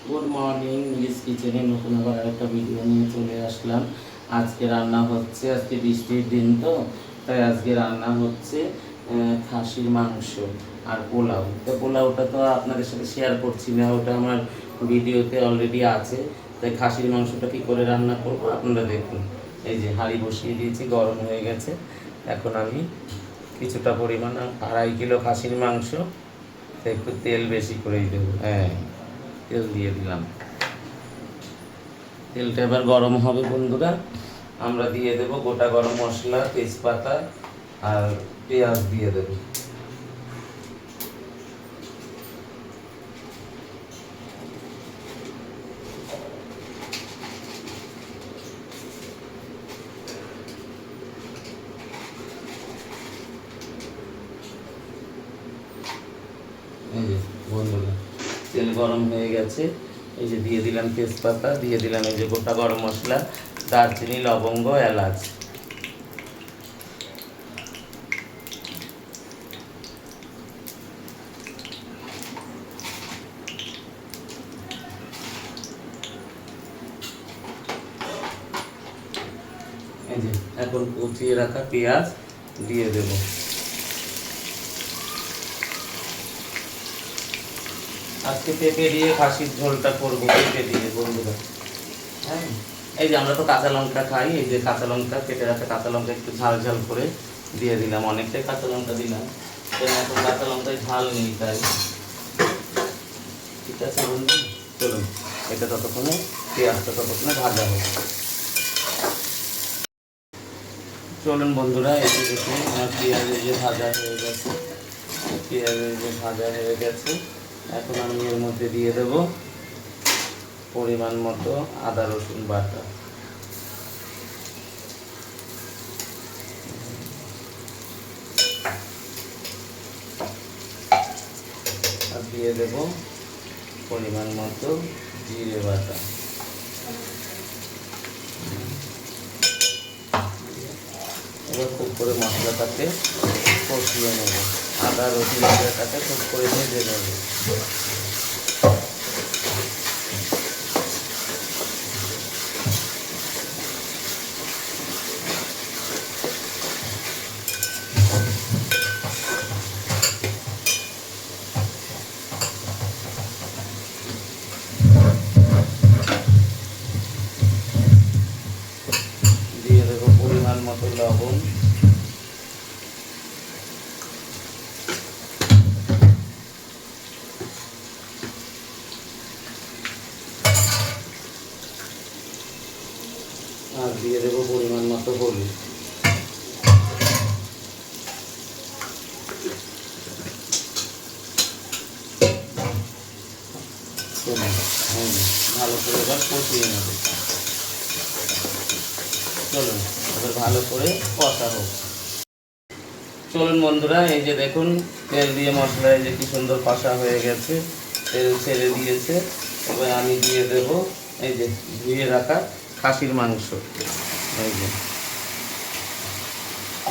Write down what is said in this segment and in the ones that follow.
Good morning, মিলিস কিচেনে নতুন আবার একটা ভিডিও নিয়ে চলে আসলাম। আজকে রান্না হচ্ছে, আজকে বৃষ্টির দিন তো, তাই আজকে রান্না হচ্ছে খাসির মাংস আর পোলাও। তো পোলাওটা তো আপনাদের সাথে শেয়ার করছি না, ওটা আমার ভিডিওতে অলরেডি আছে। তাই খাসির মাংসটা কী করে রান্না করব আপনারা দেখুন। এই যে হাঁড়ি বসিয়ে দিয়েছি, গরম হয়ে গেছে। এখন আমি কিছুটা পরিমাণ 2.5 কিলো খাসির মাংস, একটু তেল বেশি করেই দেবো। হ্যাঁ, তেল দিয়ে দিলাম। তেলটা এবার গরম হবে বন্ধুরা, আমরা দিয়ে দেব গোটা গরম মশলা, তেজপাতা আর পেঁয়াজ দিয়ে দেব। এই যে বন্ধুরা, তেল গরম হয়ে গেছে। এই যে দিয়ে দিলাম তেজপাতা, দিয়ে দিলাম এই যে গোটা গরম মশলা, দারচিনি, লবঙ্গ, এলাচ। এই যে এখন কুচিয়ে রাখা পেঁয়াজ দিয়ে দেব। আজকে পেঁপে দিয়ে খাসির ঝোলটা করবো, পেঁপে দিয়ে বন্ধুরা। হ্যাঁ, এই যে আমরা তো কাঁচা লঙ্কা খাই, এই যে কাঁচা লঙ্কা কেটে রাখা কাঁচা লঙ্কা একটু ঝাল ঝাল করে দিয়ে দিলাম, অনেকটাই কাঁচা লঙ্কা দিলাম, এখন কাঁচা লঙ্কায় ঝাল নেই তাই। ঠিক আছে বন্ধু, চলুন এটা ততক্ষণে, পেঁয়াজটা ততক্ষণে ভাজা হোক। চলুন বন্ধুরা, এতে দেখুন আমার পেঁয়াজের যে ভাজা হয়ে গেছে, পেঁয়াজের যে ভাজা হয়ে গেছে, এখন আমি এর মধ্যে দিয়ে দেব পরিমাণ মতো আদা রসুন বাটা। আর দিয়ে দেব পরিমাণ মতো জিরে বাটা। এবার খুব করে মশলাটাকে কষিয়ে নেব, আদা রসুন বাটাটাকে খুব করে ভেজে নেব। দিয়ে দেবো পরিমাণ মতো লবণ, আর দিয়ে দেবো পরিমাণ মতো হলুদ। ভালো করে এবার কষিয়ে নেব। চলুন এবার ভালো করে কষা হোক। চলুন বন্ধুরা, এই যে দেখুন তেল দিয়ে মশলা এই যে কি সুন্দর কষা হয়ে গেছে, তেল ছেড়ে দিয়েছে। এবার আমি দিয়ে দেব এই যে ধুয়ে রাখা খাসির মাংস, এই যে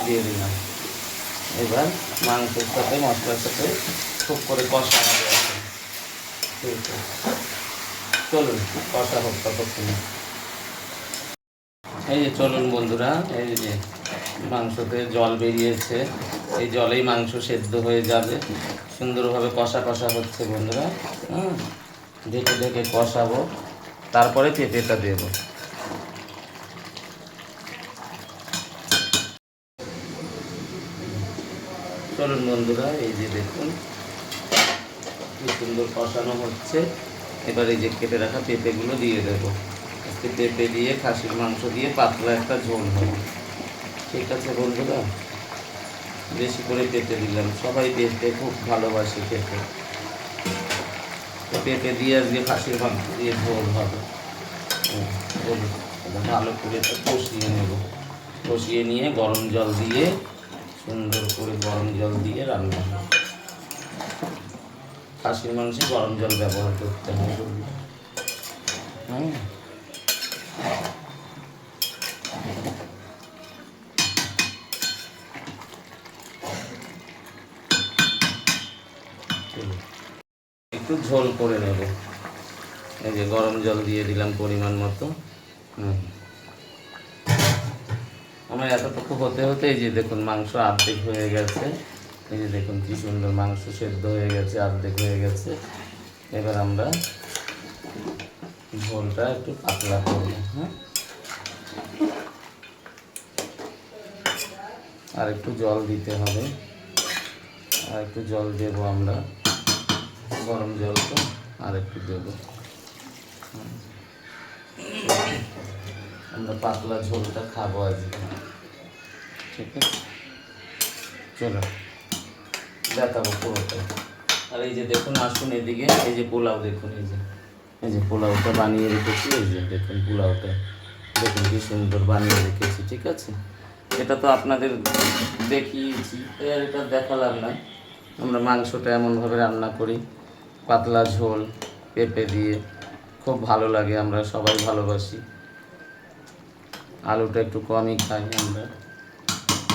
দিয়ে দিলাম। এবার মাংসের সাথে মশলার সাথে খুব করে কষা হবে। ঠিক আছে, চলুন কষা হোক ততক্ষণে। এই যে চলুন বন্ধুরা, এই যে মাংসতে জল বেরিয়েছে, এই জলেই মাংস সেদ্ধ হয়ে যাবে। সুন্দরভাবে কষা কষা হচ্ছে বন্ধুরা। ঢেকে ঢেকে কষাবো, তারপরে পেঁপেটা দেব। চলুন বন্ধুরা, এই যে দেখুন কি সুন্দর কষানো হচ্ছে। এবার এই যে কেটে রাখা পেঁপেগুলো দিয়ে দেবো। আজকে পেঁপে দিয়ে খাসির মাংস দিয়ে পাতলা একটা ঝোল হবে। ঠিক আছে বন্ধুরা, বেশি করে পেঁপে দিলাম, সবাই পেঁপে খুব ভালোবাসে খেতে। পেঁপে দিয়ে আজকে খাসির মাংস দিয়ে ঝোল হবে। বলুন, ভালো করে এটা কষিয়ে নেব। কষিয়ে নিয়ে গরম জল দিয়ে, সুন্দর করে গরম জল দিয়ে রান্না হবে। খাসির মাংসে গরম জল ব্যবহার করতে হবে। একটু ঝোল করে নেব। এই যে গরম জল দিয়ে দিলাম পরিমাণ মতো। আমার এতটুকু হতে হতে এই যে দেখুন মাংস অর্ধেক হয়ে গেছে। এই যে দেখুন কি সুন্দর মাংস সেদ্ধ হয়ে গেছে, অর্ধেক হয়ে গেছে। এবার আমরা ঝোলটা একটু পাতলা করব। হ্যাঁ, আর একটু জল দিতে হবে, আর একটু জল দেবো আমরা, গরম জল তো আর একটু দেবো। আমরা পাতলা ঝোলটা খাবো আজকে, ঠিক আছে? চলো দেখাবো পুরোটা। আর এই যে দেখুন, আসুন এদিকে, এই যে পোলাও দেখুন, এই যে পোলাওটা বানিয়ে রেখেছি। এই যে দেখুন পোলাওটা, দেখুন কি সুন্দর বানিয়ে রেখেছি, ঠিক আছে? এটা তো আপনাদের দেখিয়েছি, তাই আর এটা দেখালাম না। আমরা মাংসটা এমনভাবে রান্না করি, পাতলা ঝোল পেঁপে দিয়ে, খুব ভালো লাগে, আমরা সবাই ভালোবাসি। আলুটা একটু কমই খাই আমরা,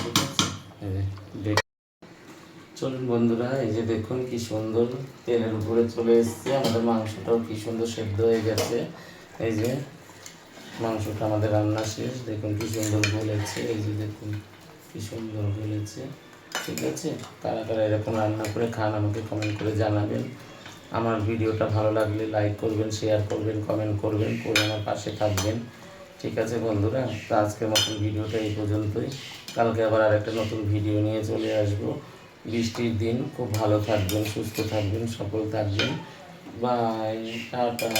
ঠিক আছে? চলুন বন্ধুরা, এই যে দেখুন কি সুন্দর তেলের উপরে চলে এসছে, আমাদের মাংসটাও কি সুন্দর সেদ্ধ হয়ে গেছে। এই যে মাংসটা আমাদের রান্না শেষ, দেখুন কি সুন্দর গলেছে। এই যে দেখুন কি সুন্দর গলেছে, ঠিক আছে? কারা কারা এরকম রান্না করে খান আমাকে কমেন্ট করে জানাবেন। আমার ভিডিওটা ভালো লাগলে লাইক করবেন, শেয়ার করবেন, কমেন্ট করবেন, করে আমার পাশে থাকবেন, ঠিক আছে বন্ধুরা? তো আজকের মতন ভিডিওটা এই পর্যন্তই। কালকে আবার আরেকটা নতুন ভিডিও নিয়ে চলে আসবো। বৃষ্টির দিন, খুব ভালো থাকবেন, সুস্থ থাকবেন, সফল থাকবেন। Bye, tata.